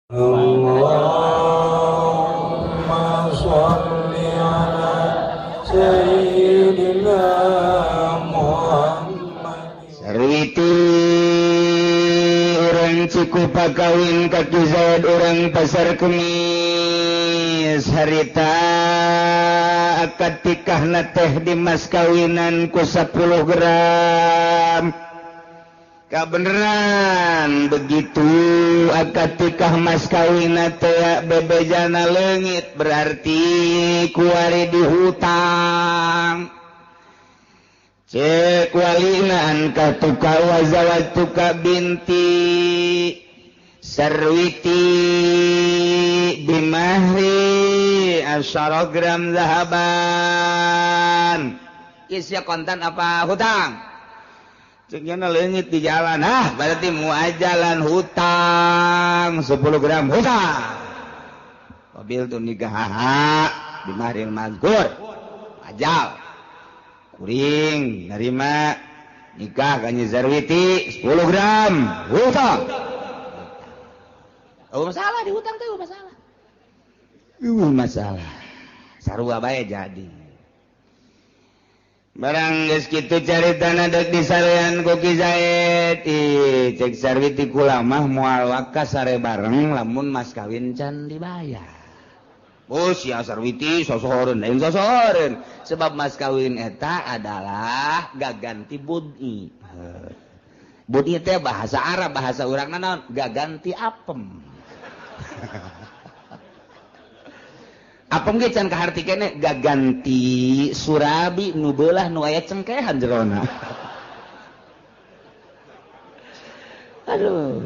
Allahumma sholli ala sayyidina Muhammad. Sarwiti orang Cikupa kawin kaki Zaid orang Pasar Kemis harita akad tikahna teh di mas kawinan ku 10 gram. Kabeneran begitu akad tikah mas kawina teh bebejana leungit berarti kuari dihutang. Cek walinaan katuka wazawatuka binti Sarwiti bimahri 10 gram zahaban. Isya kontan apa hutang? Ceknya leungit di jalan, berarti muajalan hutang 10 gram hutang. Mobil tuh nikah di mahril mazkur, ajal, kuring, nerima nikah kanyi Zarwiti 10 gram hutang. Oh masalah di hutang tuh masalah. Masalah. Sarua bae jadi. Barang geus kitu caritana dek disarean ku Ki Zaid. Cek Sarwiti kula mah moal wakas sare bareng lamun mas kawin can dibayar. Oh sia Sarwiti sosoreun lain sosoreun. Sebab mas kawin eta adalah gaganti bud'i. Bud'i teh bahasa Arab, bahasa urangna naon? Gaganti apem. Apem ge can kaharti kene gaganti surabi nu beulah nu aya cengkehan jerona. Aduh,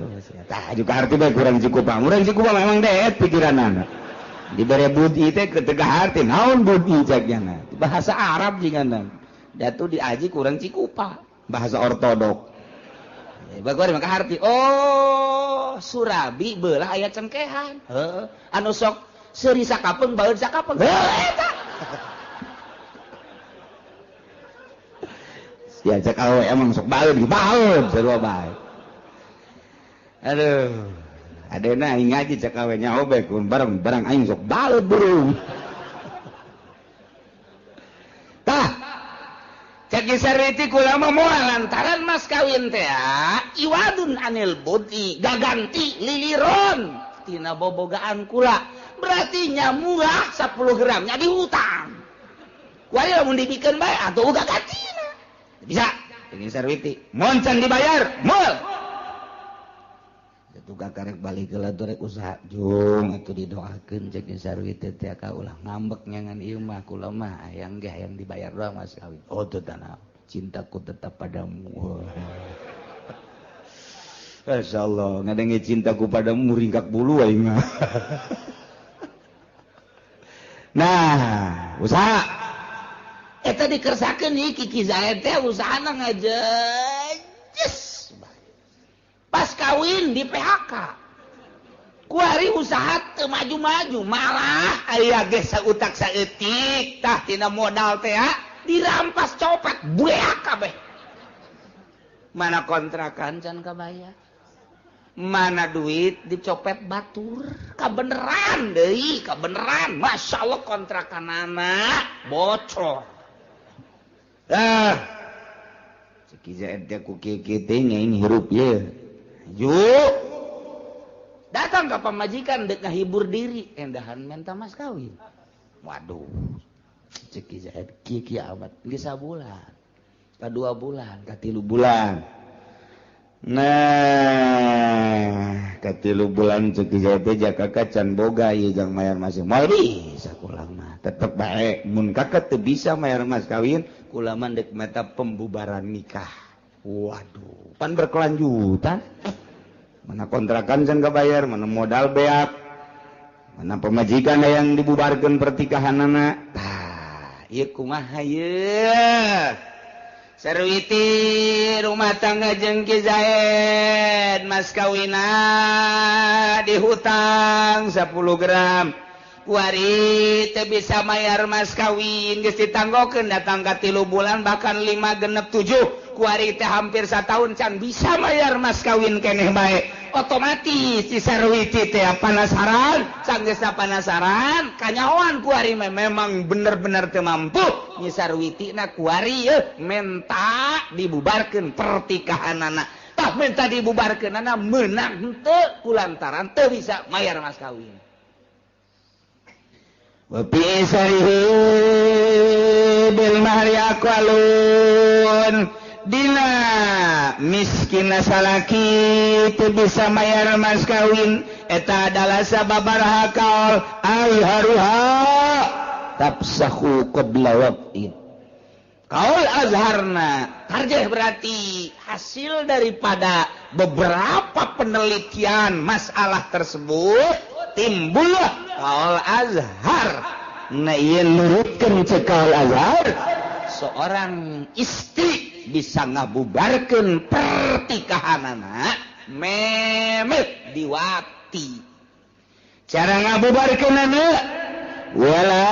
tah juga arti bae kurang Cikupa. Urang Cikupa memang deet pikiranana. Dibere budi teh teu kaharti naon budi cakna. Bahasa Arab jinganna. Datu diaji kurang Cikupa, bahasa ortodok. Bagori mah kaharti. Oh, surabi beulah aya cengkehan. Heeh. Anu sok seuri sakapeung baeud sakapeung. Eta. Ya cek awe emang sok baeud sarua bae. Aduh. Adena aing ngaji cek awe nya obe kun bareng aing sok baeud burung. Tah. Cek Sarwiti kula mah moal lantaran mas kawin teh iwadun anil budi gaganti liliron tina bobogaan kula. Berarti murah 10 gram nya dihutang. Kuari lamun dibikeun bae atuh uga gantina. Bisa. Ini Sarwiti. Mun can dibayar, moal. Atuh karek balik heula rek usaha jung atuh didoakeun cek Sarwiti teh ka ulah ngambek nyangan ieu mah kula mah hayang ge hayang dibayar doang mas kawin. Oh teu tanah. Cintaku tetap padamu. Masyaallah, ngadengi cintaku padamu ringkak bulu aing mah. Nah, usaha. Eta dikersakeun ieu Ki Zaid teh usahana ngajejes. Pas kawin di PHK. Kuari usaha teu maju-maju, malah aya ge sautak saeutik tah tina modal teh dirampas copet bueak kabeh. Mana kontrakan can kabayar. Mana duit dicopet batur. Kabeneran deui, kabeneran. Masya Allah kontrakanana bocor. Ceki Zaid teh ku kieu teh nyaing hirup ye. Yuk. Datang ke pamajikan dek ngahibur diri, endahan menta mas kawin. Waduh. Ceki Zaid kieu amat geus sabulan. Ka 2 bulan, ka 3 bulan. Nah, ka 3 bulan Ceki Zaid teh jakaka can boga ieu jang mayar masih moal bisa kula mah. Tetep bae mun kakak teu bisa mayar mas kawin, kula mah dek meta pembubaran nikah. Waduh, pan berkelanjutan. Mana kontrakan can kabayar, mana modal beak. Mana pemajikan yang dibubarkeun pertikahanana. Tah, ieu kumaha ieu? Sarwiti rumah tangga jeung Ki Zaid mas kawina dihutang 10 gram. Kuari teu bisa mayar mas kawin geus ditanggokeun datang ka 3 bulan bahkan 5 genep 7. Kuari teh hampir 1 tahun can bisa mayar mas kawin keneh bae. otomatis si Sarwiti teh panasaran, sanggeusna panasaran, kanyawan kuari memang bener-bener teu mampu. Nyi Sarwitina kuari menta dibubarkeun pertikahanana. Tah menta dibubarkeunana meunang henteu kulantaran teu bisa mayar mas kawin. Wa fi isarihi bil mahri aqwalun dina miskin salaki teu bisa mayar mas kawin eta adalah sababaraha kaul azharuha tafsahu qabla waqtin. Kaul azharna tarjih berarti hasil daripada beberapa penelitian masalah tersebut timbullah kaul azhar. Nah ieu nurutkeun cek kaul azhar seorang istri bisa ngabubarkeun pertikahanana memet diwakti. Cara ngabubarkeunana wala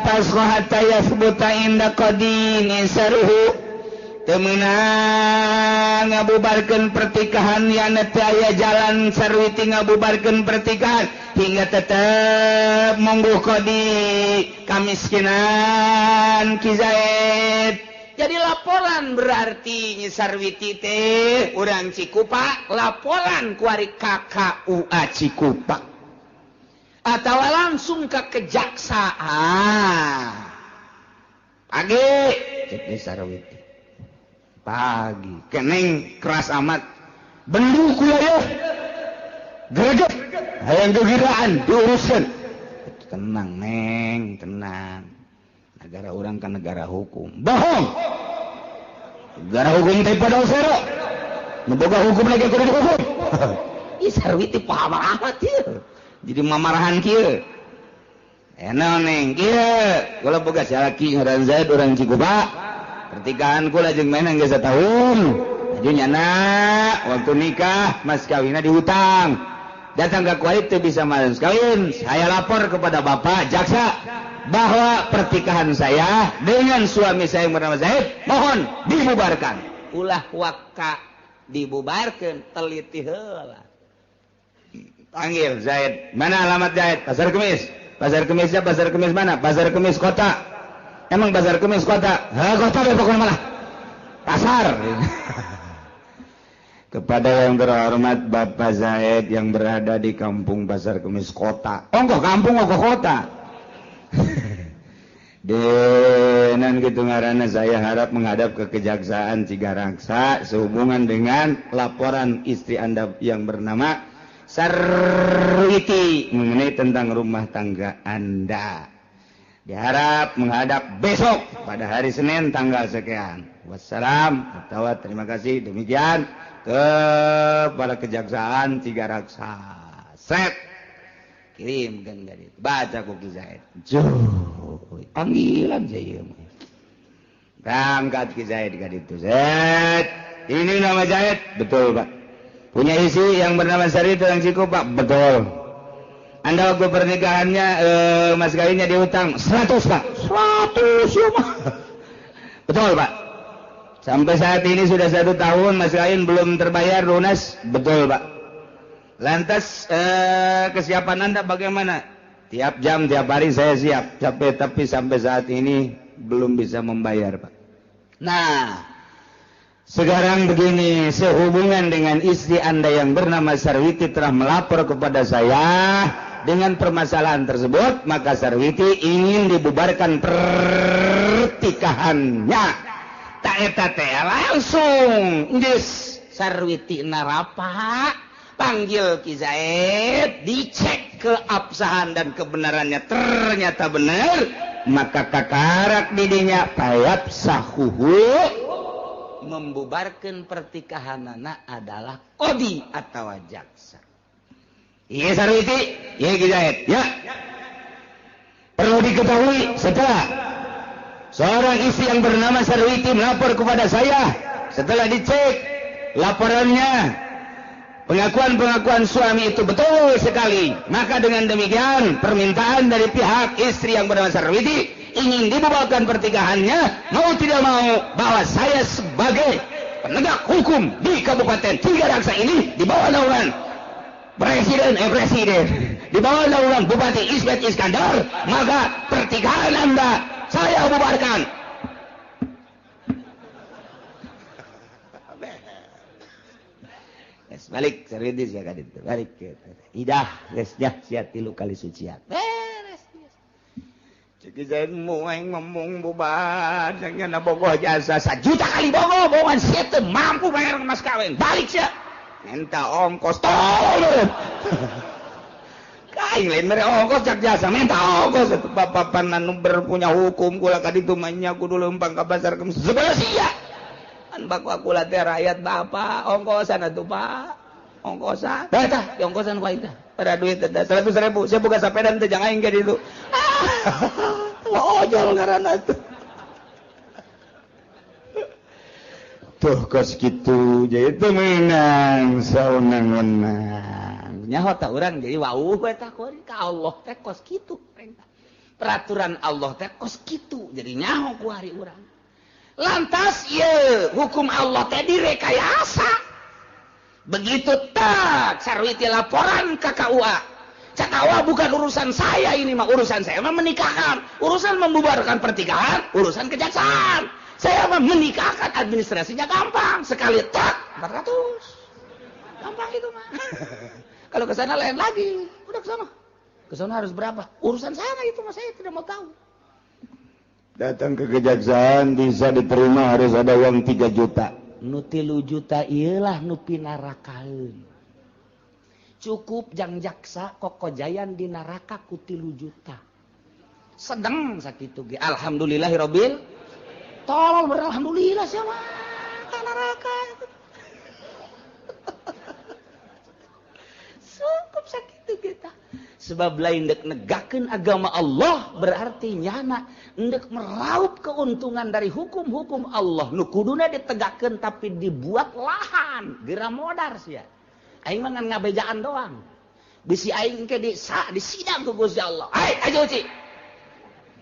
tasqa hatta yathbuta inda qadini saruhu. Teu meunang ngabubarkeun pertikahan yana teu aya jalan Sarwiti ngabubarkeun pertikahan hingga tetep mungguh qadi kamiskinan Ki Zaid. Jadi laporan berarti Nyi Sarwiti teh urang Cikupa laporan ku ari KKUA Cikupa atawa langsung ke kejaksaan. Pagi cek Nyi Sarwiti. Pagi keneng keras amat. Bendu kula greget hayang gegiraan diuruskeun. Tenang neng, tenang. Negara orang kan negara hukum. Bohong. Negara hukum teh pada usero. Memboga hukum lagi kudu dihukum. Ih Sarwiti paham amat ieu. Jadi mamarahan kieu. Enak neng kieu. Kula boga salaki ngaran Zaid urang Cikupa. Pertikahan kula jeung menang geus satahun. Jadi nyana waktu nikah mas kawinna dihutang. Datang ke kuali teu bisa mas kawin. Saya lapor kepada Bapak jaksa bahwa pertikahan saya dengan suami saya yang bernama Zaid mohon dibubarkan. Ulah waka dibubarkan teliti heula. Panggil Zaid. Mana alamat Zaid? Pasar Kemis. Pasar Kemisnya Pasar Kemis mana? Pasar Kemis kota. Emang Pasar Kemis kota? Ha kota be pokoknya mana? Pasar. Kepada yang terhormat Bapak Zaid yang berada di kampung Pasar Kemis kota. Oh kok kampung kok kota? Denan gitu ngaranna saya harap menghadap ke Kejaksaan Cigaraksa sehubungan dengan laporan istri Anda yang bernama Sarwiti mengenai tentang rumah tangga Anda. Diharap menghadap besok pada hari Senin tanggal sekian. Wassalam atau terima kasih demikian kepada Kejaksaan Cigaraksa. Set kirimkan dari itu. Baca Ki Zaid. Panggilan saya. Berangkat Ki Zaid ka ditu. Zaid. Ini nama Zaid? Betul, Pak. Punya isi yang bernama Sarwiti yang Cikupa? Betul. Anda waktu pernikahannya mas kawinnya dihutang 100, Pak. 100 ya, Pak. Betul, Pak. Sampai saat ini sudah 1 tahun mas kawin belum terbayar lunas? Betul, Pak. Lantas kesiapan Anda bagaimana? Tiap jam, tiap hari saya siap. Tapi sampai saat ini belum bisa membayar, Pak. Nah, sekarang begini, sehubungan dengan istri Anda yang bernama Sarwiti telah melapor kepada saya dengan permasalahan tersebut, maka Sarwiti ingin dibubarkan pertikahannya. Tak eta teh langsung geus Sarwiti narapa panggil Ki Zaid, dicek keabsahan dan kebenarannya ternyata benar, maka kakarak didinya payap sahuhu membubarkan pertikahanana adalah qadi atau jaksa. Iya Sarwiti, iya Ki Zaid, ya. Perlu diketahui setelah seorang istri yang bernama Sarwiti melapor kepada saya, setelah dicek laporannya, pengakuan suami itu betul sekali, maka dengan demikian permintaan dari pihak istri yang bernama Sarwiti ingin dibubarkan pertikahannya, mau tidak mau bahwa saya sebagai penegak hukum di Kabupaten Tigaraksa ini di bawah naungan presiden di bawah naungan Bupati Ismet Iskandar, maka pertigaan Anda saya bubarkan. Balik serius ya kadit balik idah geusnya sia 3 kali sucian beres ceuk zain moeng ngomong bubar jangan bogoh jasa 1 juta kali bogoh sia teu mampu bayar mas kawin balik sia minta ongkos tolong kain lain mere ongkos jak jasa minta ongkos bapak-bapak anu berpunya hukum kula kaditu manya kudu leumpang ka pasar kemis sebelah sia an baku aku teh rakyat bapak ongkosan atuh pak ongkosan dah ongkosan wae tah pada duit teh 100.000 saya buka sepeda teh jangan aing ka ditu ojol ngaranna tuh kos kitu jadi teu meunang saunang-unang nyaho tah urang jadi wauh we tah ka Allah teh kos kitu peraturan Allah teh kos kitu jadi nyaho ku hari urang lantas ye hukum Allah teh direkayasa begitu tak sarwiti laporan ke KUA cak KUA bukan urusan saya ini mah urusan saya mah menikahkan urusan membubarkan pertikahan urusan kejaksaan saya mah menikahkan administrasinya gampang sekali tak 400 gampang itu mah kalau ke sana lain lagi udah ke sana harus berapa urusan saya mah itu mah saya tidak mau tahu. Datang ke kejaksaan bisa diterima harus ada uang 3 juta. Nu 3 juta iyalah nu pinarakaeun. Cukup jang jaksa kokojayan di neraka ku 3 juta. Sedeng sakitu ge. Alhamdulillahirabbil tolol beralhamdulillah sia mah ka neraka. Cukup sakitu kita. Sebab lain dek negakeun agama Allah berarti nyana endek meraup keuntungan dari hukum-hukum Allah nu kuduna ditegakkeun tapi dibuat lahan geura modar sia aing mah ngan ngabejaan doang bisi aing ke disidang ku Gusti Allah ayo uci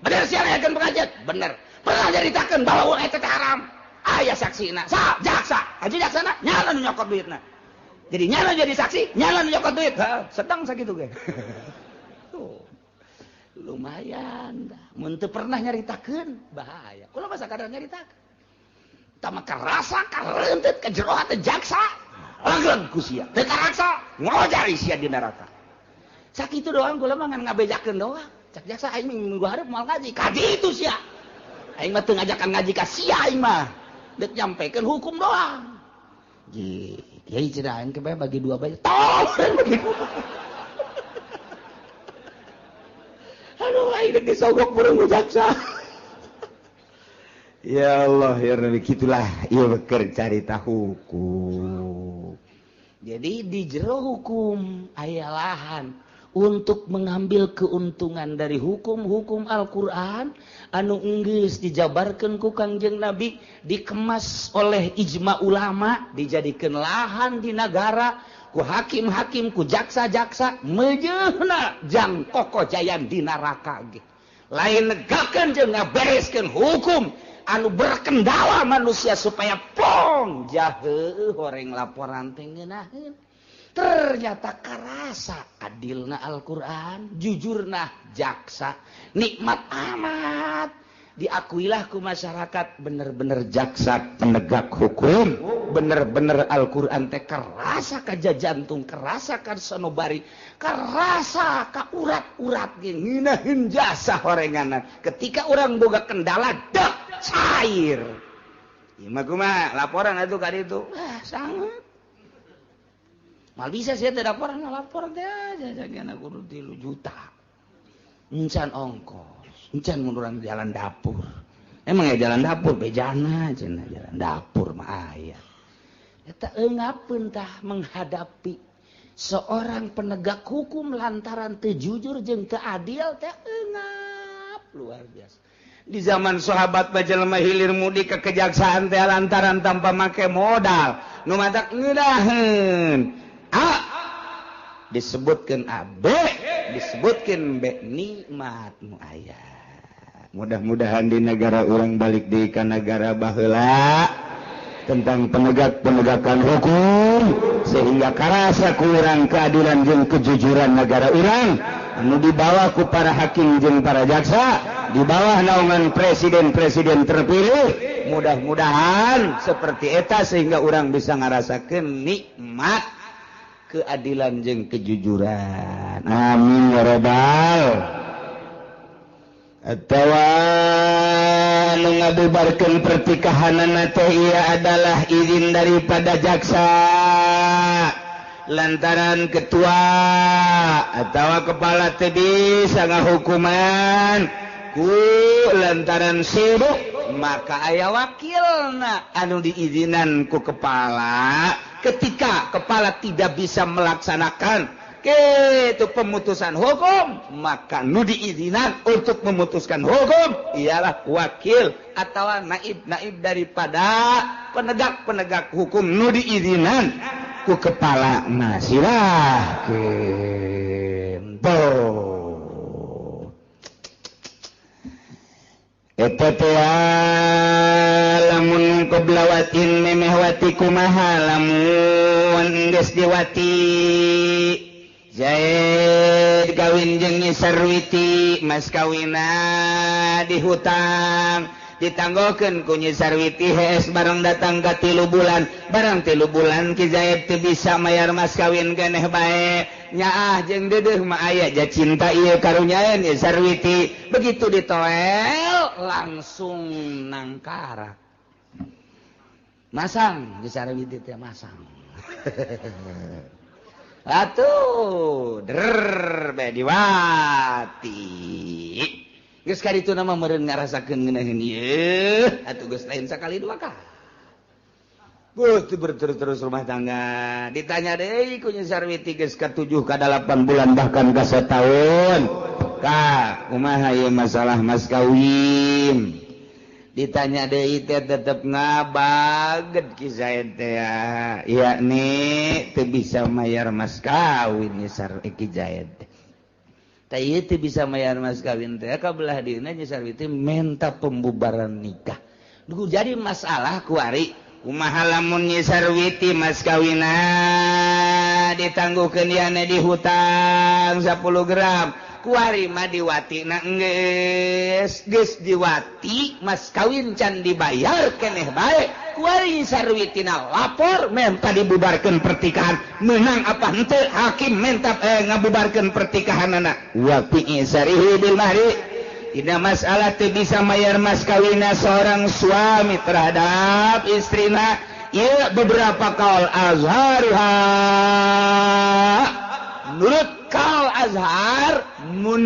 bener sia ngayakeun pengajian bener pernah nyaritakeun bahwa uang eta teh haram aya saksina jaksa aja jaksana nyala nu nyokot duitna jadi nyala jadi saksi nyala nu nyokot duit sedang sakitu ge tuh lumayan dah mun teu pernah nyaritakeun bahaya kula mah sakadar nyaritakeun tah mah karasa kareuntut ka jero hate jaksa langgeng ku sia teu karaksa ngojari sia di neraka sakitu doang kula mah ngan ngabejakeun doang cak jaksa aing minggu hareup moal ngaji ka ditu sia aing mah teu ngajakan ngaji ka sia aing mah deuk nyampekeun hukum doang kiai cenah aing ke bagi 2 bae tolong bagi 2 aduh aing disogok burung jaksa ya Allah ya Rabbi gitulah ieu keur carita hukum jadi di jero hukum aya lahan untuk mengambil keuntungan dari hukum-hukum Al-Qur'an anu geus dijabarkeun ku Kangjeng Nabi dikemas oleh ijma ulama dijadikeun lahan di negara ku hakim-hakim ku jaksa-jaksa mejeuna jang kokojayan di neraka ge lain negakeun jeung ngabereskeun hukum anu berkendala manusia supaya plong jaheuh horeng laporan teh ngeunaheun ternyata karasa adilna Al-Qur'an jujurna jaksa nikmat amat diakuilah ku masyarakat bener-bener jaksa penegak hukum bener-bener Al-Qur'an teh karasa ka jantung karasa ka sanubari karasa ka urat-urat ge ngeunaheun jasa horenganan ketika urang boga kendala dek cair ieu mah kumaha laporan atuh ka ditu sangat mal bisa sia teh laporan teh aja jagana kudu 3 juta encan ongkos encan munduran jalan dapur emang ya jalan dapur bejana cenah jalan dapur mah aya eta eungapeun tah menghadapi seorang penegak hukum lantaran teu jujur jeung teu adil teh eungap luar biasa di zaman sahabat bajelema hilir mudik ke kejaksaan teh lantaran tanpa make modal nu matak ngeudaheun A disebutkan A B disebutkan B nikmat nu aya mudah-mudahan di negara orang balik di ka negara baheula tentang penegakan hukum sehingga karasa kurang keadilan jeung kejujuran negara urang anu dibawa ku para hakim jeung para jaksa di bawah naungan presiden terpilih. Mudah-mudahan seperti eta sehingga urang bisa ngarasakeun nikmat keadilan jeung kejujuran. Amin ya rabbal. Atawa anu ngabubarkeun pertikahanana teh ieu adalah izin daripada jaksa lantaran ketua atawa kepala teh bisa ngahukuman ku lantaran sibuk, maka aya wakilna anu diizinan ku kepala ketika kepala tidak bisa melaksanakan itu pemutusan hukum, maka nu diizinan untuk memutuskan hukum ialah wakil atau naib daripada penegak hukum nu diizinan ku kepala. Nah silahkeun eta teh lamun qoblawatin memehwati kumaha lamun geus diwati Zaid kawin jeung Nyi Sarwiti mas kawina dihutang ditanggokeun ku Nyi Sarwiti hees bareng datang ka 3 bulan barang 3 bulan Ki Zaid teu bisa mayar mas kawin keneh bae nyaah jeung deudeuh mah aya ja cinta ieu karunya Nyi Sarwiti begitu ditoel langsung nangkara masang Nyi Sarwiti teh masang atuh be diwati geus kadituna mah meureun ngarasakeun ngeunaheun ieu atuh geus lain sakali 2 kali berterus rumah tangga ditanya deui ku Nyi Sarwiti geus ka-7 ka-8 bulan bahkan ka setahun ka kumaha ieu masalah mas kawin ditanya deui teh tetep ngabaget Ki Zaid teh yakni teu bisa mayar mas kawin Ki Zaid teh ieu teu bisa mayar mas kawin teh kabelah dieuna Nyi Sarwiti minta pembubaran nikah dugu jadi masalah kuari kumaha lamun Nyi Sarwiti mas kawina ditangguhkeun iana di hutang 10 gram kuari mah diwatina geus diwati mas kawin can dibayar keneh bae kuari Sarwitina lapor minta dibubarkeun pertikahan menang apa henteu hakim minta ngabubarkeun pertikahanana wa fi sarihi bil mahri tidak masalah teu bisa mayar mas kawina seorang suami terhadap istrina ieu beberapa kaul azharuha menurut kaul azhar mun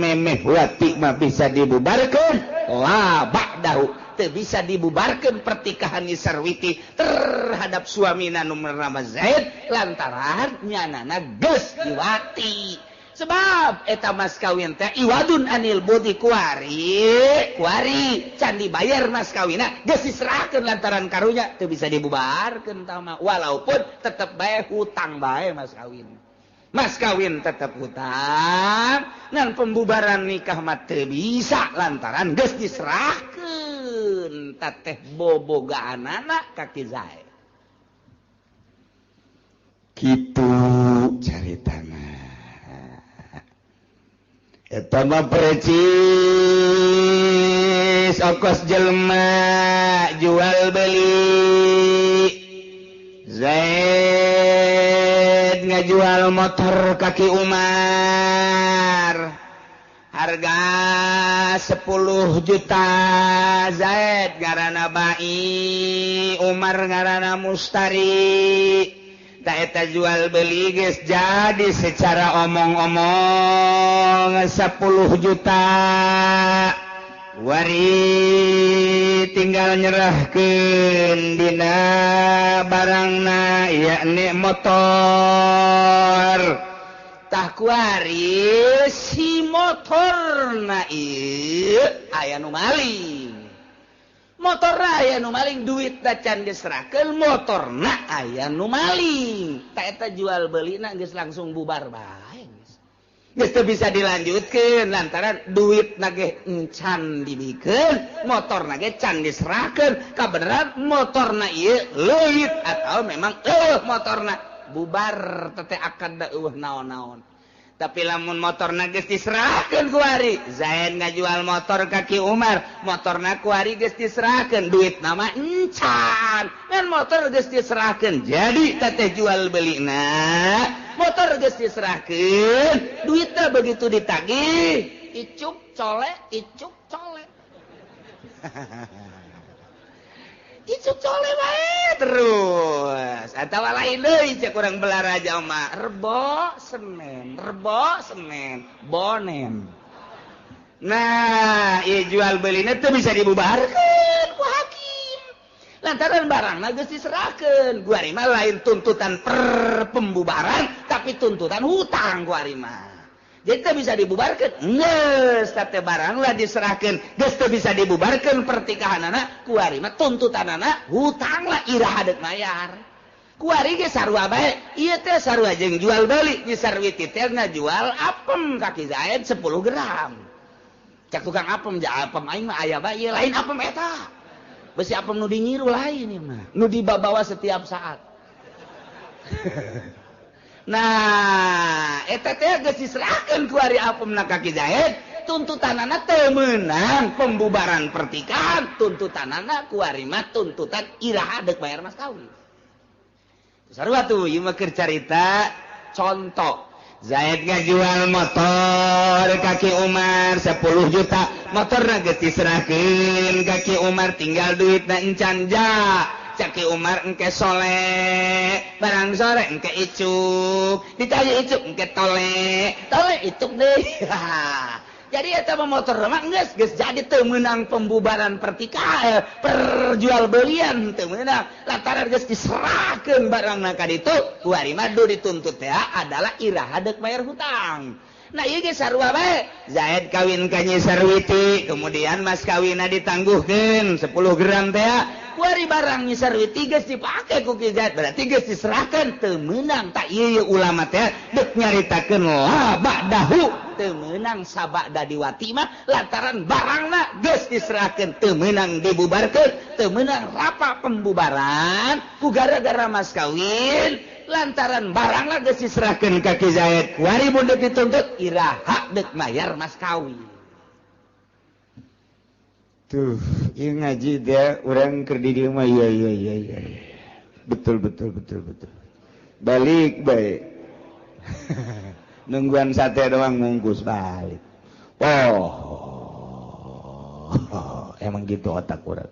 memeh wati mah bisa dibubarkeun la ba'dahu teu bisa dibubarkeun pertikahan Nyi Sarwiti terhadap suamina nu bernama Zaid lantaran nyanana geus diwati sebab eta mas kawin teh iwadun anil budi kuari can dibayar mas kawina geus diserahkeun lantaran karunya teu bisa dibubarkeun tah mah walaupun tetep bae hutang bae mas kawin tetap hutang dan pembubaran nikah mah teu bisa lantaran geus diserahkeun tateh bobogaanana ka Ki Zaid kitu caritana eta mah precis ongkos jelema jual beli Zaid ngajual motor kaki Umar harga 10 juta Zaid ngaranna Bai Umar ngaranna Mustari tak eta jual beli geus jadi secara omong-omong 10 juta wari tinggal nyerahkeun dina barangna yakni motor tah kuari si motorna ieu aya nu maling motorna aya nu maling duit da can diserahkeun motorna aya nu maling tah eta jual beulina geus langsung bubar bae geus teu bisa dilanjutkeun lantaran duit nage encan dibikeun, motorna ge can diserahkeun. Kabeneran motorna ieu leuit atau memang motorna bubar teh akad da naon-naon. Tapi lamun motorna geus diserahkeun ku ari, Zaid ngajual motor ka Ki Umar, motorna ku ari geus diserahkeun, duit nama encan. Kan motor geus diserahkeun, jadi teteh jual belina. Motor geus diserahkeun, duitnya begitu ditagih, icuk colek. Icuk colek wae terus. Atawa lain deui cek urang Balaraja mah, rebo semen, bonen. Nah, ieu jual belina teu bisa dibubarkeun ku hakim. Lantaran barangna geus diserahkeun. Ku ari mah lain tuntutan per pembubaran, tapi tuntutan hutang ku ari mah. Jadi teu bisa dibubarkeun. Geus teh barang lah diserahkeun, geus teu bisa dibubarkeun pertikahanana, ku ari mah tuntutanana hutang lah iraha deuk mayar. Ku ari ge sarua bae, ieu teh sarua jeung jual beli, di sarwiti teh jual apem kaki Zaid 10 gram. Cak tukang apem, apem aing mah aya bae, ieu lain apem eta. Besi apem nu dingiru lain ieu mah, nu dibawa setiap saat. Nah, eta teh geus diserahkeun ku ari apemna ka Ki Zaid, tuntutanana teu meunang pembubaran pertikahan, tuntutanana ku ari mah tuntutan iraha deuk bayar mas kawin. Sarua tuh ieu mah keur carita contoh. Zaid ngajual motor ka Ki Umar 10 juta, motorna geus diserahkeun ka Ki Umar, tinggal duitna encan ja. Caki Umar engke soleh, barang sore engke icuk, ditanya icuk engke tole icuk deh. Jadi eta motor mah geus jadi teu meunang pembubaran pertikahan, perjual belian teu meunang. Lantaran geus diserahkeun barangna ka ditu, ku ari mah dituntut teh adalah iraha deuk bayar hutang. Nah ieu ge sarua bae. Zaid kawin ka Nyi Sarwiti, kemudian mas kawinna ditangguhkeun 10 gram teh. Kuari barang Nyi Sarwiti geus dipake ku Ki Zaid, berarti geus diserahkeun teu meunang. Tak ieu ulama teh deuk nyaritakeun la ba'dahu, teu meunang sabada diwati mah lantaran barangna geus diserahkeun, teu meunang dibubarkeun, teu meunang rapa pembubaran ku gara-gara mas kawin. Lantaran barangna geus diserahkeun ka Ki Zaid, kuari mun deuk dituntut iraha deuk mayar mas kawin. Tuh, ieu ngaji dia urang keur di dieu mah iya. Betul. Balik bae. Nungguan sate doang ngungkus balik. Emang gitu otak urang.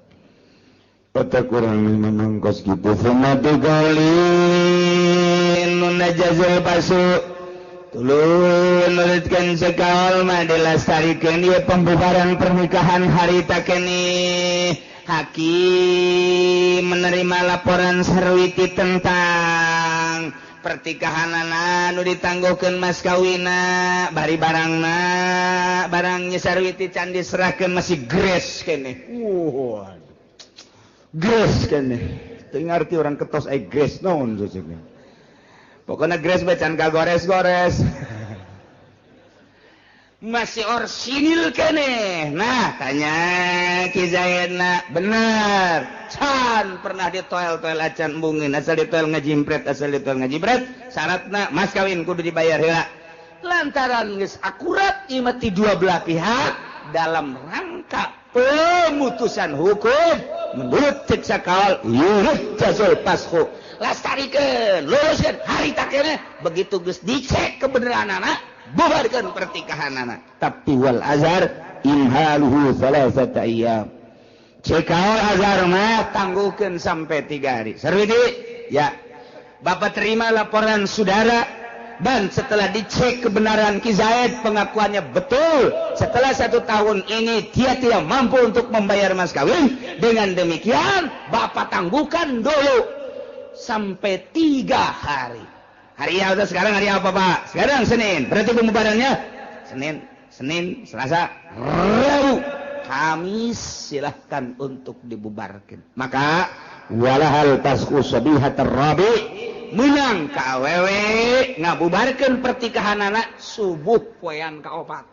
Otak urang memang kos gitu. Fumatu qaulin nun najazul basu. Tulun nuritkeun sekaul mah dilestarikeun ieu pembubaran pernikahan harita kene. Hakim menerima laporan Sarwiti tentang pertikahanana nu ditangguhkeun mas kawina, bari barangna, barangnya Sarwiti can diserahkeun masih gres kene. Gres kene. Teu ngarti orang ketos ai gres naon seseukeun. Pokoknya gres bacan kagores-gores. Masih orsinil kene. Nah, tanya Ki Zaidna, benar. Can pernah ditoel-toel acan embungin, asal ditoel ngajimpret, syaratna mas kawin kudu dibayar heula. Lantaran geus akurat ieu mah ti dua belah pihak dalam rangka pemutusan hukum menurut cek sakal yujazul pashu. Lastarikan, luruskan, harita kene, begitu geus dicek kebenaranana, bubarkan pertikahan anak. Tapi wal azhar imhaluhu salasata ayyam. Cekal azhar mah tangguhkeun sampai 3 hari. Sarwiti, ya. Bapak terima laporan saudara dan setelah dicek kebenaran Ki Zaid pengakuannya betul. Setelah 1 tahun ini dia tidak mampu untuk membayar mas kawin. Dengan demikian, Bapak tangguhkan dulu sampai 3 hari. Hari apa sekarang? Hari apa Pak? Sekarang Senin. Berarti pembubarannya Senin, Selasa, Rabu, Kamis silahkan untuk dibubarkan. Maka walahal tasku sabihatar rabi, menang ka awewe ngabubarkeun pertikahan anak subuh poean kaopat.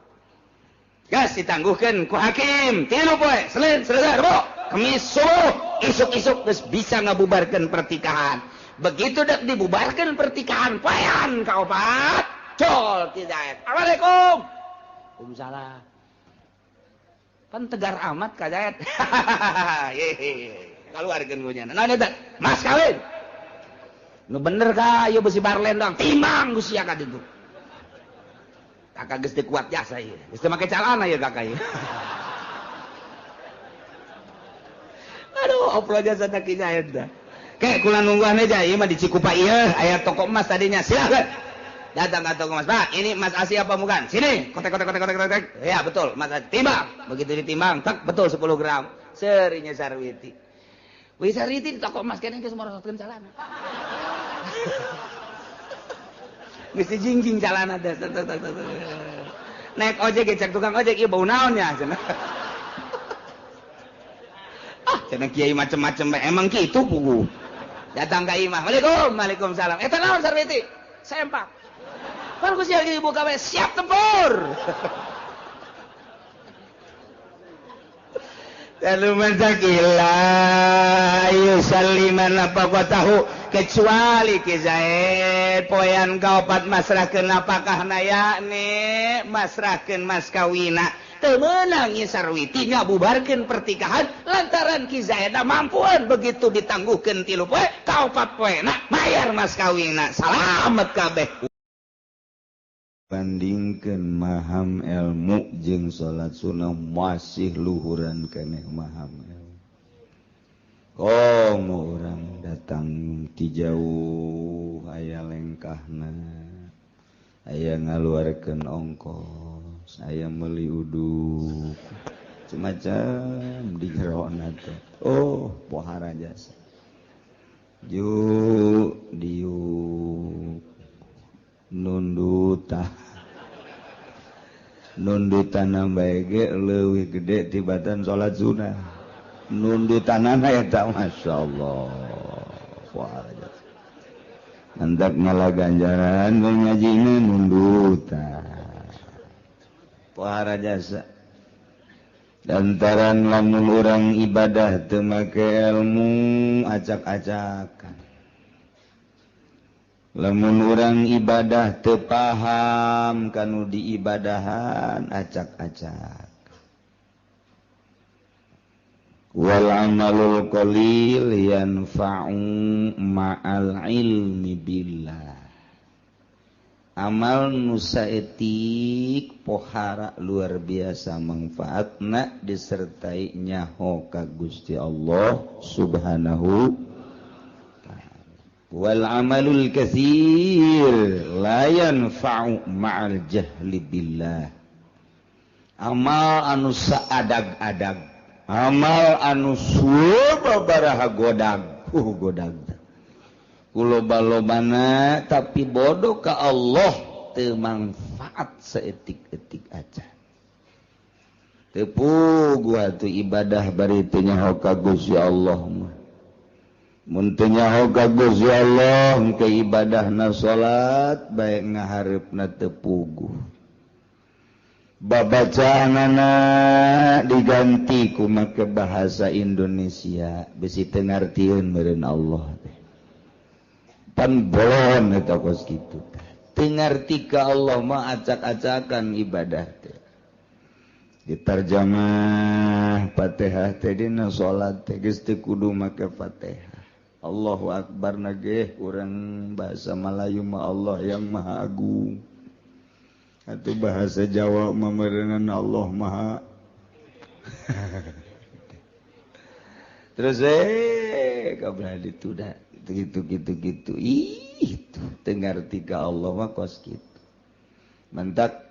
Gas ditangguhkeun ku hakim 3 poe Senin Selasa Rabu Kamis subuh isuk-isuk geus bisa ngabubarkeun pertikahan. Begitu dak dibubarkeun pertikahan poean kaopat col ti Zaid. Assalamualaikum. Waalaikumsalam. Pan tegar amat ka Zaid. Kaluarkeun gu nya. Naon eta? Mas kawin. Nu bener ka ieu besi barlen doang. Timbang ku sia ka ditu. Kakak geus teu kuat jasa ieu. Geus teu make calana ieu kakak ieu. Aduh, oplo jasa na ki Zaid dah. Ke kula nungguan aja ieu mah di Cikupa ieu aya toko emas tadinya. Silakan. Datang ke toko emas. Pak, ini Mas Asi apa bukan? Sini. Kotek. Ya, betul. Mas Asi. Timbang. Begitu ditimbang, tak betul 10 gram. Serinya Sarwiti. Wih Sarwiti di toko emas kene geus morosotkeun calana. Geus dijingjing calana teh. Naik ojek cek tukang ojek ieu bau naon nya cenah. Cenah kiai macem-macem emang kitu pugu. Datang ka imah. Waalaikumsalam. Eta naon Sarwiti? Sempak. Kan ku sia ibu kawe siap tempur. Lalu menzakila yusalliman apa kau tahu kecuali ki Zaid poean kaopat masrahkeun apakah yakni masrahkeun mas kawina teu meunang ieu Sarwiti ngabubarkeun pertikahan lantaran ki Zaid mampuan begitu ditangguhkeun 3 poe kaopat poena mayar mas kawina salamet kabeh. Bandingkeun maham ilmu jeung salat sunah masih luhuran keneh maham ilmu. Kong urang datang ti jauh aya lengkahna. Aya ngaluarkeun ongkos, aya meuli uduk. Semacam di jerona teh. Oh, pohara jasa. Ju diuk nundutan bae leuwih gede tibatan salat sunah nundutanana eta masyaallah wah mantap ngalah ganjaran ngajina nundutan pohara jasa lantaran lamun urang ibadah teu make ilmu acak-acakan. Lamun urang ibadah teu paham kanu diibadahan acak-acak. Wal amalul qalil yanfa'u ma'al ilmi billah. Amal nu saeutik pohara luar biasa manfaatna disertai nyaho ka Gusti Allah Subhanahu wal amalul katsir la yanfa'u ma'al jahli billah. Amal anu saadag-adag, amal anu sababaraha godag, godag. Kuloba-lobana tapi bodoh ka Allah teu manfaat saeutik-eutik aja. Teu puguh atuh ibadah bari teu nyaho ka Gusti Allah mah. Mun teu nyaho ka Gusti Allah ke ibadahna salat bae ngahareupna teu puguh. Babacaanana diganti ku make bahasa Indonesia bisi teu ngartieun meureun Allah teh. Pan bolon eta kos kitu teh. Teu ngarti ka Allah mah acak-acakan ibadah teh. Ditarjamah Fatihah teh dina salat teh geus teu kudu make Fatihah. Allahu Akbar nageh urang bahasa Melayu mah Allah yang Maha Agung. Atuh bahasa Jawa mah meureunna Allah Maha. Terus kabeh ditu da gitu. Ih, teu ngarti ka Allah mah kos kitu. Mentak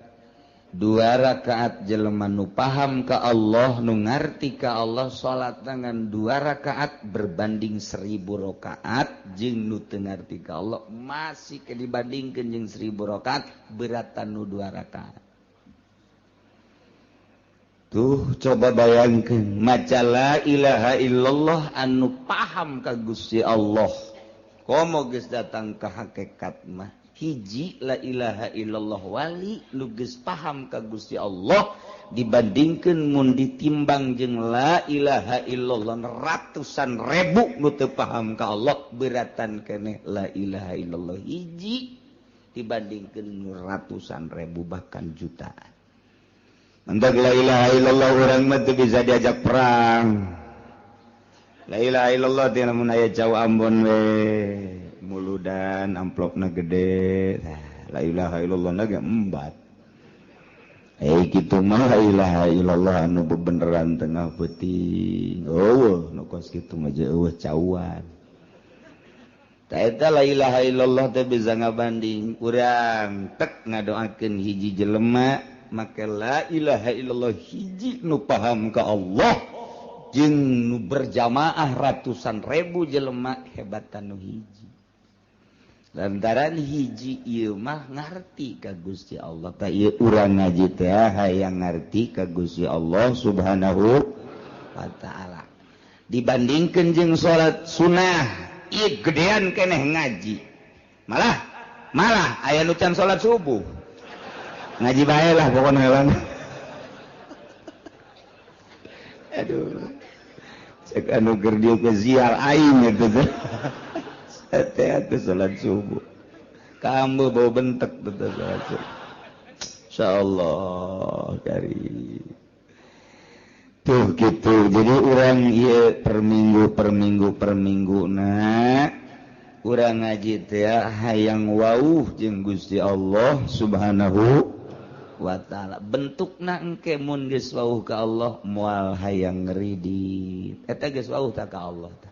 2 rakaat jelema nu paham ka Allah nu ngarti ka Allah salat dengan 2 rakaat berbanding 1000 rakaat jeung nu teu ngarti ka Allah masih ke dibandingkeun jeung 1000 rakaat beratan nu 2 rakaat. Tuh coba bayangkeun maca la ilaha illallah anu paham ka Gusti Allah komo geus datang ka hakikat mah hiji la ilaha illallah wali nu geus paham ka Gusti Allah dibandingkeun mun ditimbang jeung la ilaha illallah ratusan ribu nu teu paham ka Allah beratan keneh la ilaha illallah hiji dibandingkeun ratusan ribu bahkan jutaan. Mendak la ilaha illallah urang mah teu bisa diajak perang. La ilaha illallah teh lamun aya jauh Ambon we muludan amplopna gede. La ilaha illallah na ge embat. Kitu mah la ilaha illallah anu bebeneran tengah peuting. Eueuh nu kos kitu mah je eueuh cauan. Ta eta la ilaha illallah teh bisa ngabanding urang tek ngadoakeun hiji jelema make la ilaha illallah hiji nu paham ka Allah jeung nu berjamaah ratusan ribu jelema hebatan nu hiji lantaran hiji ieu mah ngarti ka Gusti Allah ta ieu urang ngaji teh hayang ngarti ka Gusti Allah subhanahu wa taala dibandingkeun jeung salat sunah ieu gedean keneh ngaji malah aya nu can salat subuh ngaji bae lah pokoknya hewan. Aduh, cek anu keur dieu ke ziar aing eta teh. Teh salat subuh. Kambe bau bentek teh salat subuh. Insyaallah karim. Tuh gitu. Jadi urang ieu per minggu na urang ngaji teh hayang wauh jeung Gusti Allah Subhanahu wa ta'ala bentukna engke mun geus wauh ka Allah moal hayang ngridit eta geus wauh ta ka Allah teh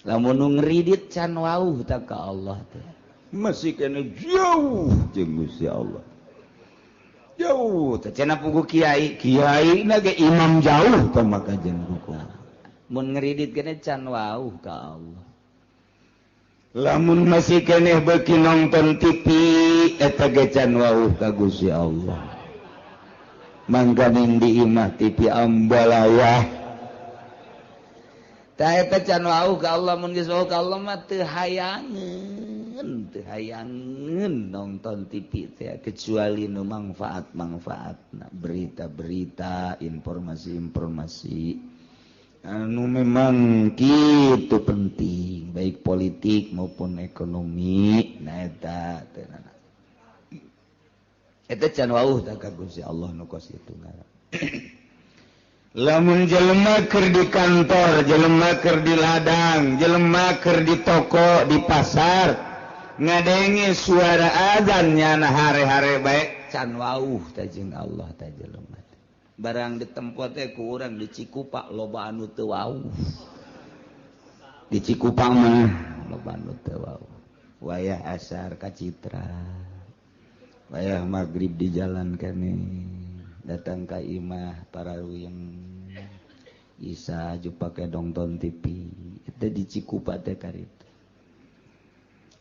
lamun nu ngridit can wauh ta ka Allah teh masih kena jauh jeung Gusti Allah jauh teh cenah pugu kiai na ge imam jauh teh maka jeung ruku mun ngridit keneh can wauh ka Allah lamun masih keneh beuki nonton TV eta ge can wauh ka Gusti Allah mangganing di imah TV ambalaya ta eta can wauh ka Allah mun geus wauh ka Allah mah teu hayangeun nonton TV teh kecuali nu manfaatna berita-berita informasi anu memang kitu penting baik politik maupun ekonomi nah eta teh eta can wauh ta ka Gusti Allah nu kos kitu ngaran lamun jelema keur di kantor jelema keur di ladang jelema keur di toko di pasar ngadenge suara azan nyana hare-hare bae can wauh ta jeung Allah ta jelema barang ditempo teh ku urang di Cikupa loba anu teu wauh di Cikupa mah loba anu teu wauh wayah asar ka Citra wayah magrib di jalan keneh datang ka imah parawing Isa jupake nonton TV eta di Cikupa teh karitu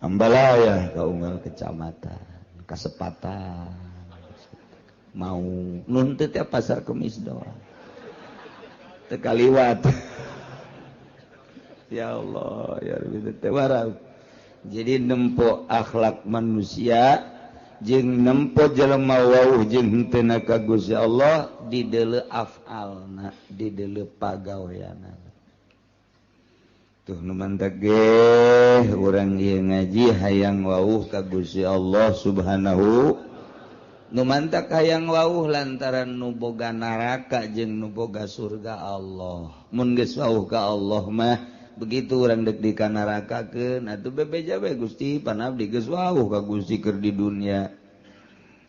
Ambalaya ka unggal kecamatan Kasepatan mau nun teh pasar Kemis doang teu kaliwat ya Allah ya Rabbi teh warau jadi nempo akhlak manusia jeung nempo jelema wauh jeung henteu ka Gusti Allah di deuleu afalna di deuleu pagaweana tuh nu mantak ge urang ieu ngaji hayang wauh ka Gusti Allah Subhanahu nu mantak hayang wauh lantaran nu boga neraka jeung nu boga surga Allah mun geus wauh ka Allah mah begitu urang dek di ka nerakakeun atuh bebeja we Gusti pan abdi geus wauh ka Gusti keur di dunia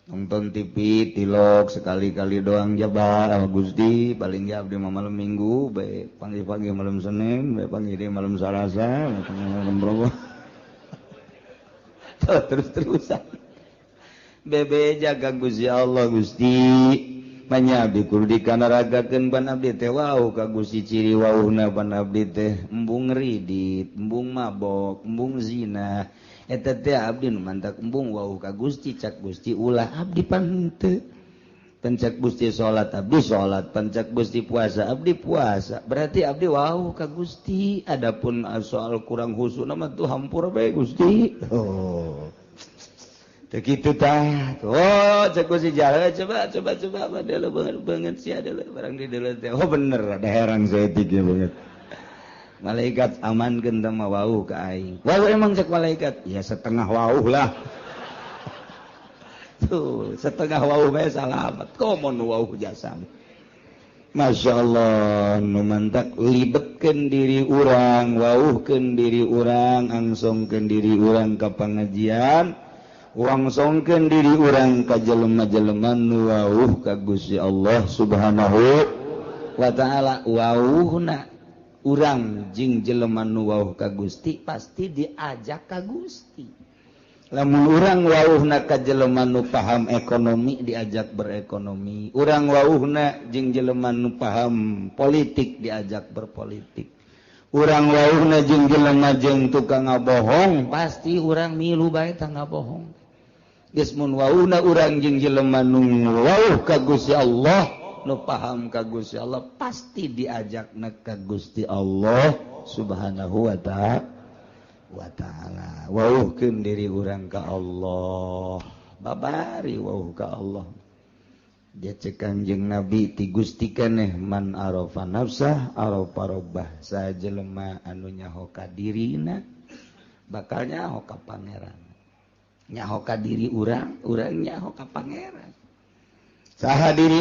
nonton TV tilok sekali-kali doang jabar Gusti paling ge abdi mah malam Minggu bae pagi-pagi malam Senin bae pagi di malam Salasa malam Rabu terus-terusan bebe jaga Gusti Allah Gusti manyabdi kudu dikanaragakeun pan abdi teh wauh ka Gusti ciri wauhna pan abdi teh embung ridit embung mabok embung zina eta teh abdi nu mantak embung wauh ka Gusti cak Gusti ulah abdi pan henteu pencak Gusti salat abdi salat, pencak Gusti puasa abdi puasa. Berarti abdi wau ka Gusti. Adapun soal kurang khusyuk nama tuh hampur bae Gusti. Oh. Teu kitu tah. Oh, cek Gusti jalan coba padahal banget sih adalah barang di dalam teh. Oh bener ada heran saya tiga banget. Malaikat amankeun teh mah wau ka aing. Wau emang cek malaikat? Ya setengah wau lah. Tuh, setengah wau bae salamet. Komo nu wau jasam. Masya Allah, nu mantak libetkeun diri urang, wauhkeun diri urang, angsongkeun diri urang ka pangajian, wangsongkeun diri urang ka jelema-jelema nu wauh ka Gusti Allah Subhanahu wa taala. Wauhna urang jeung jelema nu wauh ka Gusti pasti diajak ka Gusti. Lamun urang wauhna ka jelema nu paham ekonomi diajak berekonomi, urang wauhna jeung jelema nu paham politik diajak berpolitik, urang wauhna jeung jelema jeung tukang ngabohong pasti urang milu bae tah ngabohong. Geus mun wauhna urang jeung jelema nu wauh ka Gusti Allah, nu paham ka Gusti Allah pasti diajakna ka Gusti Allah Subhanahu wa ta'ala. Wauhkeun diri urang ka Allah, babari wauh ka Allah. Dia cek Kangjeng Nabi ti Gusti keneh man arafa nafsah arafa rabbah. Sajelema anu nyaho ka dirina bakal nyaho ka pangeran. Nyaho ka diri urang, urang nyaho ka pangeran. Saha diri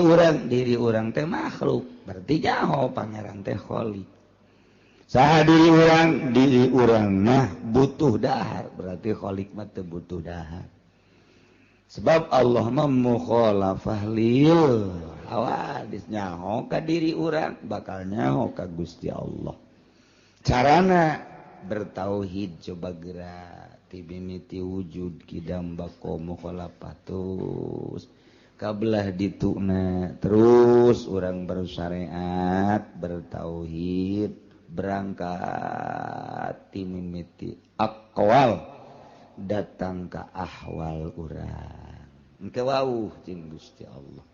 urang teh makhluk, berarti nyaho pangeran teh khaliq. Saha diri urang mah butuh dahar, berarti khaliq mah teu butuh dahar. Sebab Allah mah mukhalafah lil hawadis, nyaho ka diri urang bakal nyaho ka Gusti Allah. Carana bertauhid coba gerak ti mimiti wujud kidam bako mukhalafatus kabelah dituna terus urang bersyariat bertauhid berangkat ti mimiti aqwal datang ka ahwal urang engke wauh jeung Gusti Allah.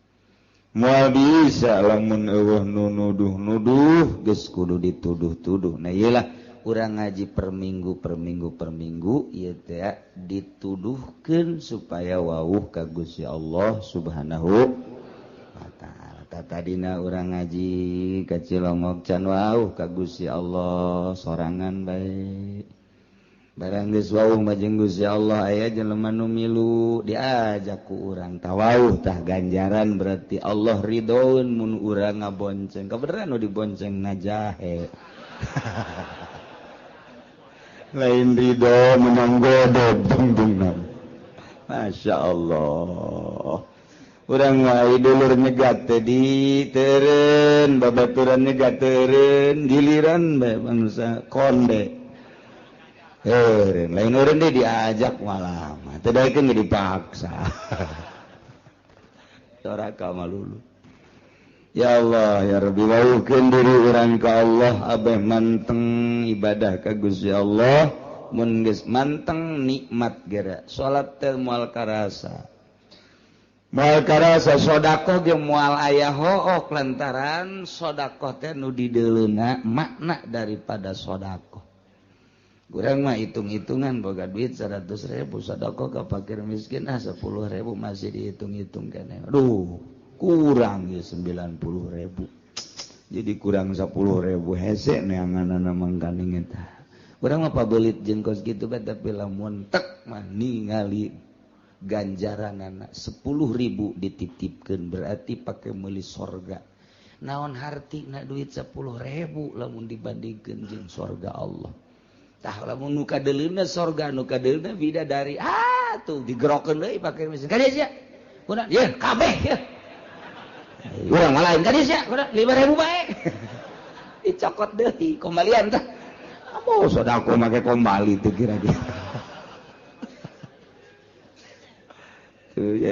Moal bisa lamun eueuh nu nuduh-nuduh geus kudu dituduh-tuduh. Nah iyalah urang ngaji per minggu ieu teh dituduhkeun supaya wauh ka Gusti Allah Subhanahu wa taala. Tadina urang ngaji ka Cilongok can wauh ka Gusti Allah sorangan bae. Barang geus wauh mah jeung Gusti Allah aya jelema nu milu diajak ku urang tah wauh tah ganjaran berarti Allah ridhoeun mun urang ngabonceng. Kabeneran nu dibonceng najahe. Lain ridho menang godog bung-bung. Masya Allah. Urang wae dulur nyegat teh diteureun, babaturan nyegat teureun, giliran bae bangsa konde. Lain urang deui diajak malah mah, teu daekeun ge dipaksa. Soraka malulu. Ya Allah ya Rabbi wauhkeun diri urang ka Allah abeh manteng ibadah ka Gusti Allah mun geus manteng nikmat geura salat teh moal karasa sedekah ge moal aya hook lantaran sedekah teh nu dideuleuna makna daripada sedekah. Urang mah hitung-hitungan boga duit 100.000 sedekah ka fakir miskin 10.000 masih dihitung-hitung keneh. Aduh kurang ya 90.000 jadi kurang 10.000 hese neanganana mangkaning eta urang mah pabelit jeung kos kitu bae tapi lamun tek mah ningali ganjaranana 10.000 dititipkeun berarti pake meuli sorga naon hartina duit 10.000 lamun dibandingkeun jeung sorga Allah tah lamun nu kadeuleuna sorga nu kadeuleuna bidadari tuh digerokeun deui pake mesin kadieu sia urang ye kabeh ye urang lain kan sia, 5.000 bae. Dicokot deui kembalian tah. Apo sodako make kembali teh kira-kira. Tuh ya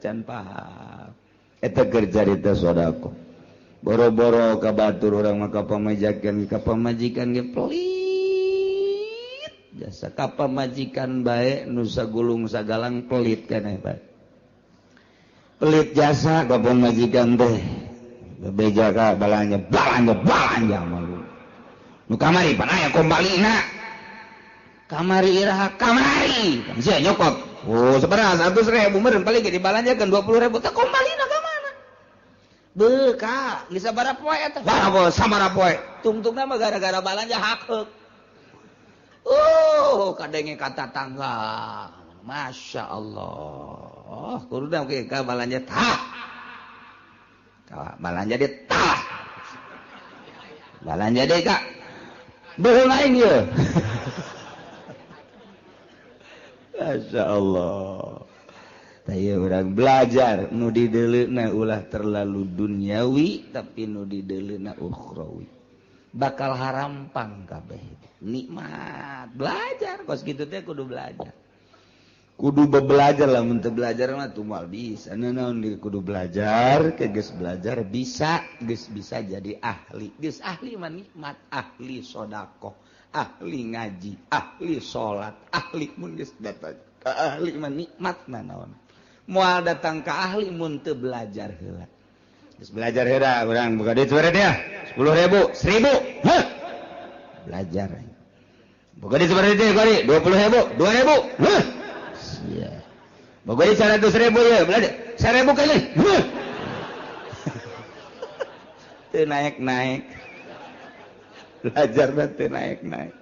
can paham. Eta keur carita sodako. Boro-boro ka batur urang mah ka pamajikan ge pelit. Jasa ka pamajikan bae nu sagulung sagalang pelit keneh bae. pelit jasa gabung majikan teh bebeja ka balanja malu nu kamari pan aya kombalina kamari iraha kamari sia nyokot oh sabaraha 100.000 meureun paling ge dibalanjakeun 20.000 teh kombalina ka mana beuka geus sabaraha poe eta sabaraha poe tungtungna mah gara-gara balanja hakeuk oh kadenge kata tangga Masya Allah kudunya oke ka balanja tah balanja dia tah balanja dia kak beul lain ya Masya Allah taya orang belajar nu dideleuna ulah terlalu duniawi tapi nu dideleuna ukhrawi bakal harampang kabeh nikmat belajar kos kitu teh kudu belajar kudu belajar lah mun teu belajar mah tuh moal bisa naon kudu belajar ke geus belajar bisa geus bisa jadi ahli geus ahli mah nikmat ahli sedekah ahli ngaji ahli salat ahli mun geus datang ka ahli mah nikmat naon moal datang ka ahli mun teu belajar heula geus belajar heula urang buka duit sabaraha dia 10.000 1.000 heh belajar buka duit sabaraha dia kali 20.000 2.000 heh sia buka duit 100.000 ya belajar 1.000 kali heh teu naik-naik belajar teh naik-naik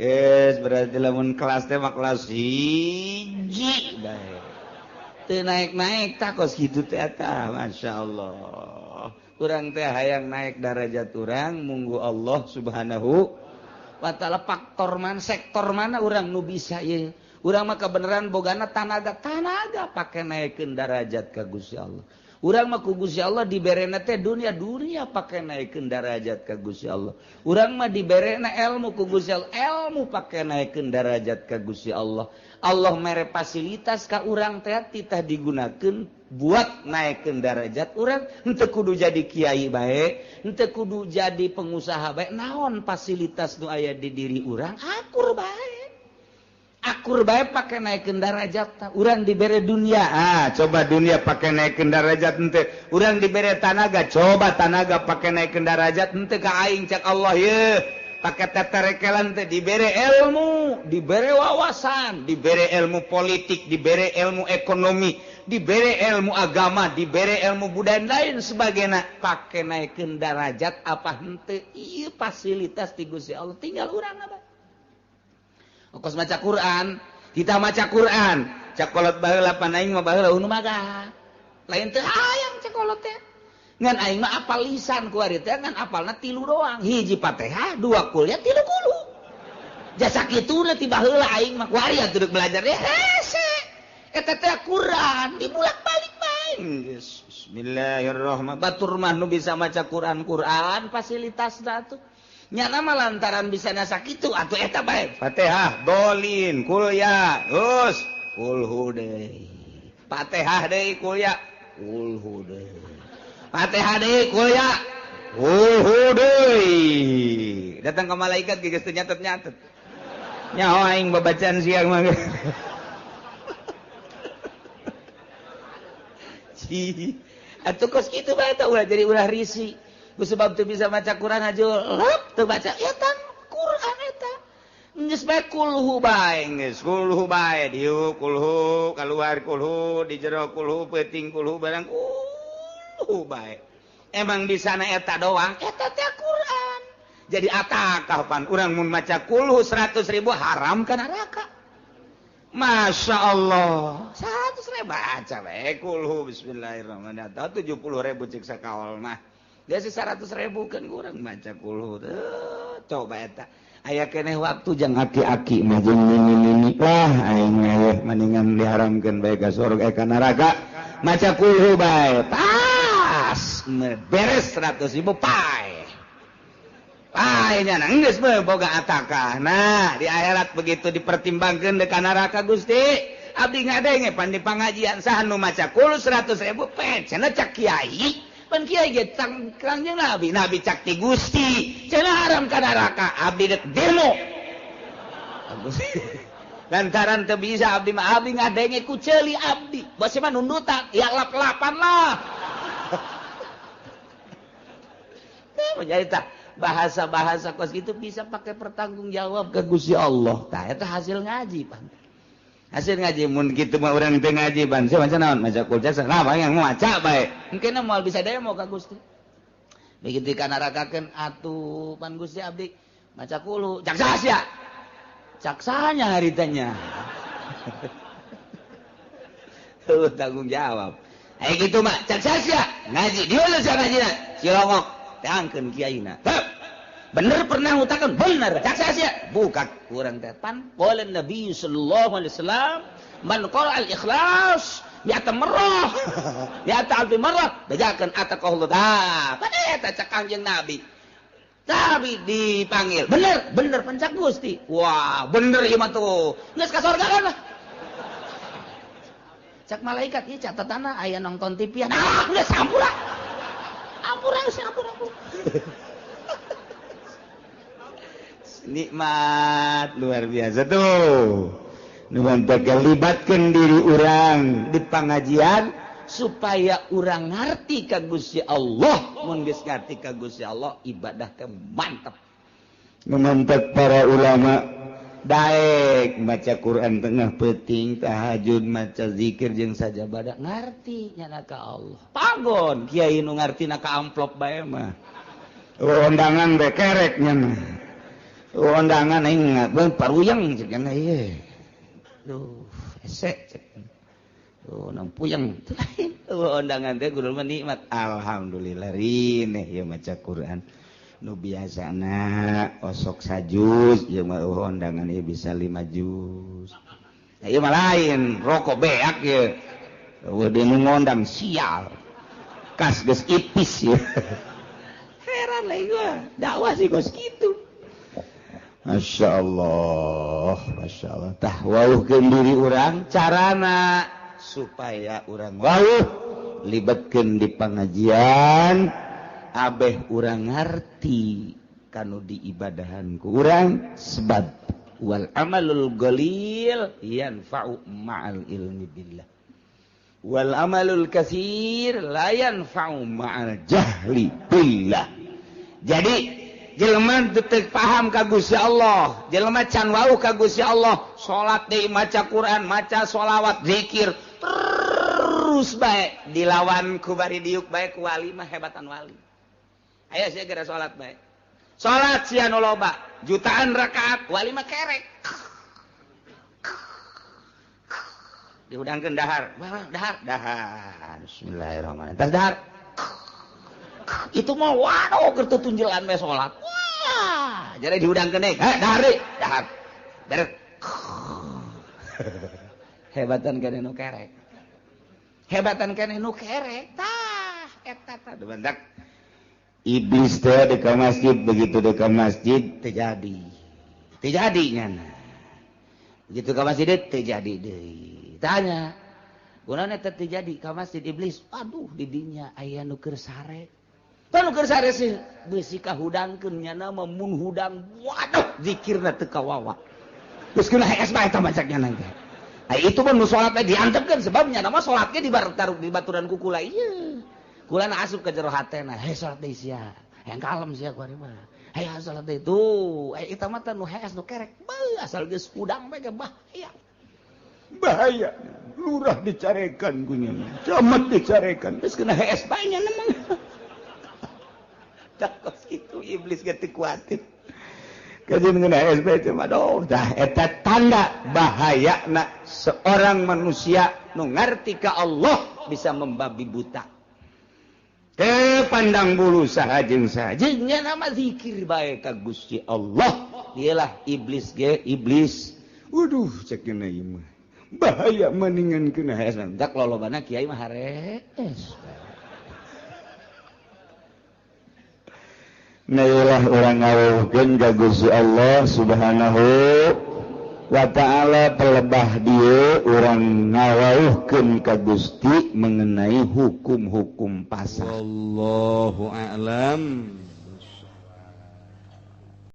guys berarti lamun kelas teh mah kelas hiji bae teu naik-naik takos kitu teh eta masyaallah urang teh hayang naik darajat urang munggu Allah Subhanahu wa taala faktor mana sektor mana urang nu bisa ye urang mah kebenaran bogana tanaga pake naikeun darajat ka Gusti Allah urang mah ku Gusti Allah diberena teh dunia pake naikeun darajat ka Gusti Allah urang mah diberena ilmu ku Gusti Allah ilmu pake naikeun darajat ka Gusti Allah Allah mere fasilitas ka urang teh titah digunakeun buat naikeun darajat urang henteu kudu jadi kiai bae henteu kudu jadi pengusaha bae naon fasilitas nu aya di diri urang akur bae pake naikeun darajat urang dibere dunia coba dunia pake naikeun darajat henteu urang dibere tanaga coba tanaga pake naikeun darajat henteu ka aing cak Allah ye pake teterekelan teh dibere ilmu dibere wawasan dibere ilmu politik dibere ilmu ekonomi dibere ilmu agama dibere ilmu budaya lain sebagainya pake naikeun darajat apa henteu ieu fasilitas ti Gusti Allah tinggal urang apa ongkos maca Quran kita maca Quran cakolot baheula pan aing mah baheula unu magah lain teu hayang cakolot teh ngan aing mah apal lisan ku ari teh ngan apalna 3 doang hiji Fatihah 2 kuliah 3 kulu jasa kituna ti baheula aing mah ku ari atuh belajar teh hese eta teh Quran dibulak-balik bae bismillahirrahmanirrahim batur mah nu bisa maca Quran fasilitasna atuh nyana mah lantaran bisa nasa kitu atuh eta bae Fatihah dolin kulya terus kulhu deui Fatihah deui kulya kulhu deui Fatihah deui kulya kulhu deui datang ka malaikat geus teu nyatet-nyatet nyaho aing babacaan siang mah atuh kos kitu bae eta ulah jadi ulah risi ku sebab teu bisa maca Quran hajul teu baca eta Quran eta geus bae kulhu bae geus kulhu bae dieu kulhu kaluar kulhu di jero kulhu peuting kulhu barang kulhu bae emang di sana eta doang eta teh Quran jadi atakah pan urang mun maca kulhu 100.000 haram ka neraka Masya Allah 100.000 baca bae kulhu bismillahirrahmanirrahim 70.000 cek sakaol mah dia sih 100.000 kan kurang baca kulhu coba eta aya keneh waktu jang aki-aki mah jeung nini lah aing mah mendingan diharamkeun bae ka surga ka neraka maca kulhu bae pas beres 100.000 pae nya geus mah boga atakah nah di akhirat begitu dipertimbangkeun ka neraka Gusti abdi ngadenge pan di pangajian saha nu maca kulhu 100.000 pe cenah cak kiai pan kiai ge kangjeng nabi cak ti Gusti cenah haram ka neraka abdi dek demo lantaran teu bisa abdi mah abdi ngadenge ku ceuli abdi bos mah nundutan ya lap-lapan lah teh jadi tah bahasa-bahasa kos gitu bisa pakai pertanggung jawab ke Gusti Allah tah eta hasil ngaji pan hasil ngaji mun kitu mah urang teu ngaji ban saya maca naon maca kul jasa nah yang maca bae mungkin moal bisa demo ka Gusti begitu kana rakakeun atuh pan Gusti abdi maca kulu cak sia cak sanya haritanya tuh tanggung jawab gitu mah cak sia ngaji di mana sia ngajina cilongok teangkeun kiaina bener pernah ngutakeun bener cak sia buka kurang teh pan qala Nabi sallallahu alaihi wasallam man qala al ikhlas bi'ata marrah bi'ata alfi marrah bejakeun ataqallahu dah pada eta cak Kangjeng Nabi tapi dipanggil bener pencak Gusti wah bener ieu mah tuh geus ka sorga kan cak malaikat ieu catatanna aya nonton TV nah geus sampura ampura nikmat luar biasa tuh nuhun teh libatkeun diri urang di pangajian supaya urang ngarti ka Gusti Allah mun geus ngarti ka Gusti Allah ibadah teh mantep mantep para ulama daek maca Quran tengah peuting tahajud maca zikir jeung sajabadah ngarti nyana ka Allah pagon kiai nu ngartina ka amplop bae mah undangan bae kerek nyana undangan aing paruyang ceuk kana ieu duh esek cek oh nampuyang undangan teh kudu mah nikmat alhamdulillah rineh ieu maca Quran nu biasana osok sajuz ieu mah undangan ieu bisa 5 juz ieu mah lain rokok beak ieu udah nu ngondang sial kas geus ipis ieu heran lah gua dakwah sih kos kitu Masya Allah tah wauhkeun diri urang carana supaya urang wauh libatkeun di pangajian abeh urang ngarti kanu diibadahan ku urang sebab wal amalul qalil yanfa'u ma'al ilmi billah wal amalul katsir la yanfa'u ma'al jahli billah jadi jelema teu paham ka Gusti Allah jelema can wauh ka Gusti Allah salat deui maca Quran maca sholawat zikir terus bae dilawan ku bari diuk bae ku wali mah hebatan wali aya sia gara salat bae salat sia nu loba jutaan rakaat wali mah kerek diudangkeun dahar bismillahirrahmanirrahim tas dahar itu mah waduh keur tunjelan we salat wah jadi diudangkeun deui dahar beres hebatan keneh nu kerek tah eta tah bentak iblis teh di ka masjid begitu di ka masjid terjadi nyana begitu ka masjid terjadi deui tanya kunaon eta terjadi ka masjid iblis aduh di dinya aya nu keur sare tah nu keur sare sih beusi kahudangkeun nyana mun hudang waduh zikirna teu kawawa geus kena hees bae eta macak nyana teh itu pun nu salat teh diantepkeun sebabnya nama salatnya di baturan ku kula ieu kula asup ka jero hatena he salat deui sia hayang kalem sia kuari mah hayang salat deui tuh eta mah teh nu hees nu kerek asal geus udang bae bahaya lurah dicarekan ku nya camat dicarekan geus kena hees bae nya mah tak kos kitu iblis ge teu kuatir kajian kena SB cuma doh dah eta tanda bahayana seorang manusia nu ngarti ka Allah bisa membabi buta teu pandang bulu sahajeng nya nama zikir bae ka Gusti Allah dialah iblis waduh cek kena ieu mah bahaya mendingan kena hasan dak lolobana kiai mah harees Nailah orang ngawuhkeun ka Gusti Allah Subhanahu wa ta'ala pelebah dieu urang ngawuhkeun ka Gusti mengenai hukum-hukum pasar. Wallahu a'lam.